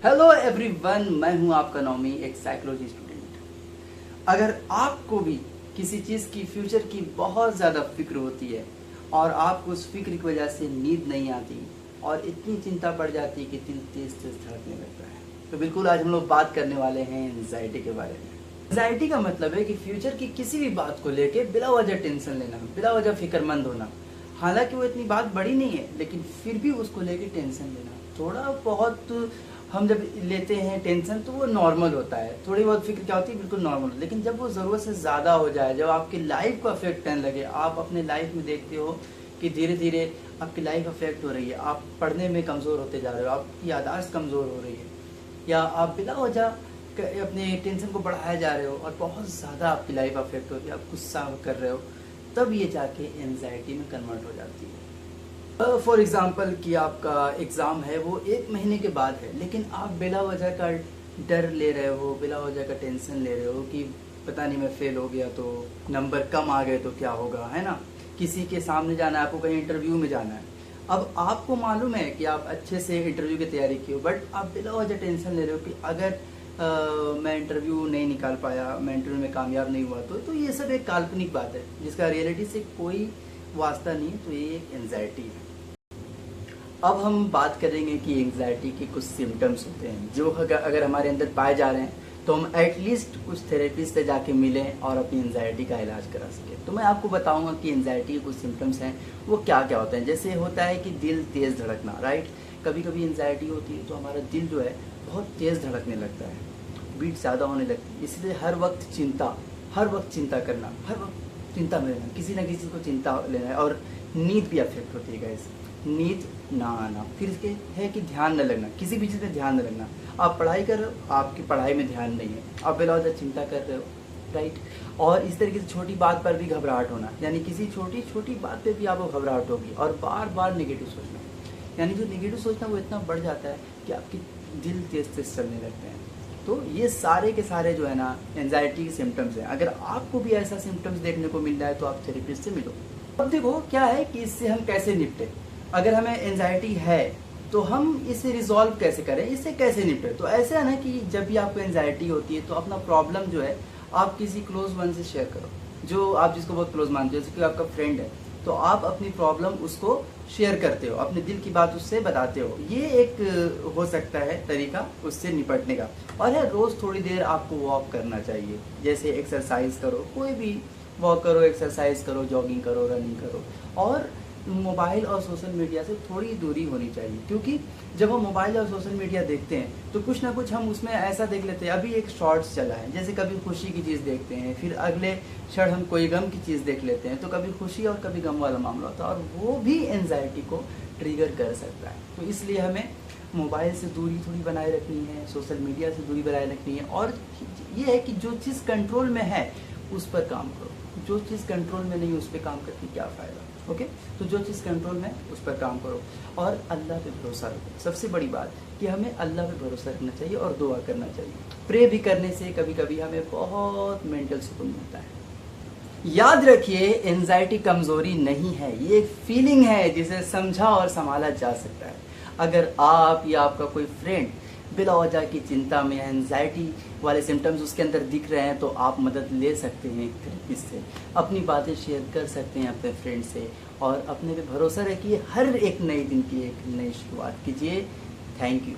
Hello everyone, मैं हूं आपका नौमी, एक साइकोलॉजी स्टूडेंट। अगर आपको भी किसी चीज़ की फ्यूचर की बहुत ज़्यादा फिक्र होती है और आपको उस फिक्र की वजह से नींद नहीं आती और इतनी चिंता बढ़ जाती है कि दिल तेज तेज धड़कने लगता है, तो बिल्कुल आज हम लोग बात करने वाले हैं एंजाइटी के बारे में। एंजाइटी का मतलब है कि फ्यूचर की किसी भी बात को लेके बिला वजह टेंशन लेना, बिला वजह फिक्रमंद होना। हालांकि वो इतनी बात बड़ी नहीं है, लेकिन फिर भी उसको लेके टेंशन लेना थोड़ा बहुत हम जब लेते हैं टेंशन तो वो नॉर्मल होता है। थोड़ी बहुत फिक्र क्या होती है, बिल्कुल नॉर्मल। लेकिन जब वो ज़रूरत से ज़्यादा हो जाए, जब आपकी लाइफ को अफेक्ट करने लगे, आप अपने लाइफ में देखते हो कि धीरे धीरे आपकी लाइफ अफेक्ट हो रही है, आप पढ़ने में कमज़ोर होते जा रहे हो, आपकी याददाश्त कमज़ोर हो रही है, या आप बिला वजह अपने टेंशन को बढ़ाया जा रहे हो और बहुत ज़्यादा आपकी लाइफ अफेक्ट होती है, आप गुस्सा कर रहे हो, तब ये जाके एनजाइटी में कन्वर्ट हो जाती है। फॉर एग्ज़ाम्पल कि आपका एग्ज़ाम है वो 1 महीने के बाद है, लेकिन आप बिला वजह का डर ले रहे हो, बिला वजह का टेंशन ले रहे हो कि पता नहीं मैं फेल हो गया तो, नंबर कम आ गए तो क्या होगा, है ना। किसी के सामने जाना है, आपको कहीं इंटरव्यू में जाना है। अब आपको मालूम है कि आप अच्छे से इंटरव्यू की तैयारी की हो, बट आप बिला वजह टेंशन ले रहे हो कि अगर मैं इंटरव्यू नहीं निकाल पाया, मैं इंटरव्यू में कामयाब नहीं हुआ तो ये सब एक काल्पनिक बात है जिसका रियलिटी से कोई वास्ता नहीं है। तो ये एक एंजाइटी है। अब हम बात करेंगे कि एंजाइटी के कुछ सिम्टम्स होते हैं जो अगर हमारे अंदर पाए जा रहे हैं तो हम एटलीस्ट कुछ थेरेपिस्ट से जाके मिलें और अपनी एंजाइटी का इलाज करा सकें। तो मैं आपको बताऊंगा कि एंजाइटी के कुछ सिम्टम्स हैं वो क्या क्या होते हैं। जैसे होता है कि दिल तेज़ धड़कना, राइट। कभी कभी एंजाइटी होती है तो हमारा दिल जो है बहुत तेज़ धड़कने लगता है, बीट ज़्यादा होने लगती है। इसलिए हर वक्त चिंता करना, हर वक्त चिंता में रहना, किसी ना किसी को चिंता लेना है। और नींद भी अफेक्ट होती है गाइस, नींद ना आना। फिर इसके है कि ध्यान न लगना, किसी भी चीज़ में ध्यान न लगना। आप पढ़ाई कर रहे हो, आपकी पढ़ाई में ध्यान नहीं है, आप बेलौजा चिंता कर रहे हो, राइट। और इस तरीके से छोटी बात पर भी घबराहट होना, यानी किसी छोटी छोटी बात पे भी आपको घबराहट होगी। और बार बार नेगेटिव सोचना, यानी जो नेगेटिव सोचना वो इतना बढ़ जाता है कि आपकी दिल तेज तेज चलने लगते हैं। तो ये सारे के सारे जो है ना एंजाइटी के सिम्टम्स हैं। अगर आपको भी ऐसा सिम्टम्स देखने को मिल रहा है तो आप थेरेपिस्ट से मिलो। अब देखो क्या है कि इससे हम कैसे निपटे। अगर हमें एंजाइटी है तो हम इसे रिजॉल्व कैसे करें, इससे कैसे निपटे। तो ऐसा है ना कि जब भी आपको एंजाइटी होती है तो अपना प्रॉब्लम जो है आप किसी क्लोज वन से शेयर करो, जो आप जिसको बहुत क्लोज मानते हो, जैसे कि आपका फ्रेंड है, तो आप अपनी प्रॉब्लम उसको शेयर करते हो, अपने दिल की बात उससे बताते हो। ये एक हो सकता है तरीका उससे निपटने का। और है रोज़ थोड़ी देर आपको वॉक करना चाहिए, जैसे एक्सरसाइज करो, कोई भी वॉक करो, एक्सरसाइज करो, जॉगिंग करो, रनिंग करो। और मोबाइल और सोशल मीडिया से थोड़ी दूरी होनी चाहिए, क्योंकि जब हम मोबाइल और सोशल मीडिया देखते हैं तो कुछ ना कुछ हम उसमें ऐसा देख लेते हैं। अभी एक शॉर्ट्स चला है, जैसे कभी खुशी की चीज़ देखते हैं, फिर अगले क्षण हम कोई गम की चीज़ देख लेते हैं, तो कभी खुशी और कभी गम वाला मामला होता है, और वो भी एंजाइटी को ट्रिगर कर सकता है। तो इसलिए हमें मोबाइल से दूरी थोड़ी बनाए रखनी है, सोशल मीडिया से दूरी बनाए रखनी है। और ये है कि जो चीज़ कंट्रोल में है उस पर काम करो, जो चीज़ कंट्रोल में नहीं उस पर काम करके क्या फ़ायदा। ओके, तो जो चीज़ कंट्रोल में उस पर काम करो और अल्लाह पे भरोसा रखो। सबसे बड़ी बात कि हमें अल्लाह पे भरोसा रखना चाहिए और दुआ करना चाहिए। प्रे भी करने से कभी कभी हमें बहुत मेंटल सुकून मिलता है। याद रखिए, एंजाइटी कमज़ोरी नहीं है, ये एक फीलिंग है जिसे समझा और संभाला जा सकता है। अगर आप या आपका कोई फ्रेंड बिला वजह की चिंता में, एंजाइटी वाले सिम्टम्स उसके अंदर दिख रहे हैं, तो आप मदद ले सकते हैं थेरेपिस्ट से, अपनी बातें शेयर कर सकते हैं अपने फ्रेंड से, और अपने पे भरोसा रखिए। हर एक नए दिन की एक नई शुरुआत कीजिए। Thank you.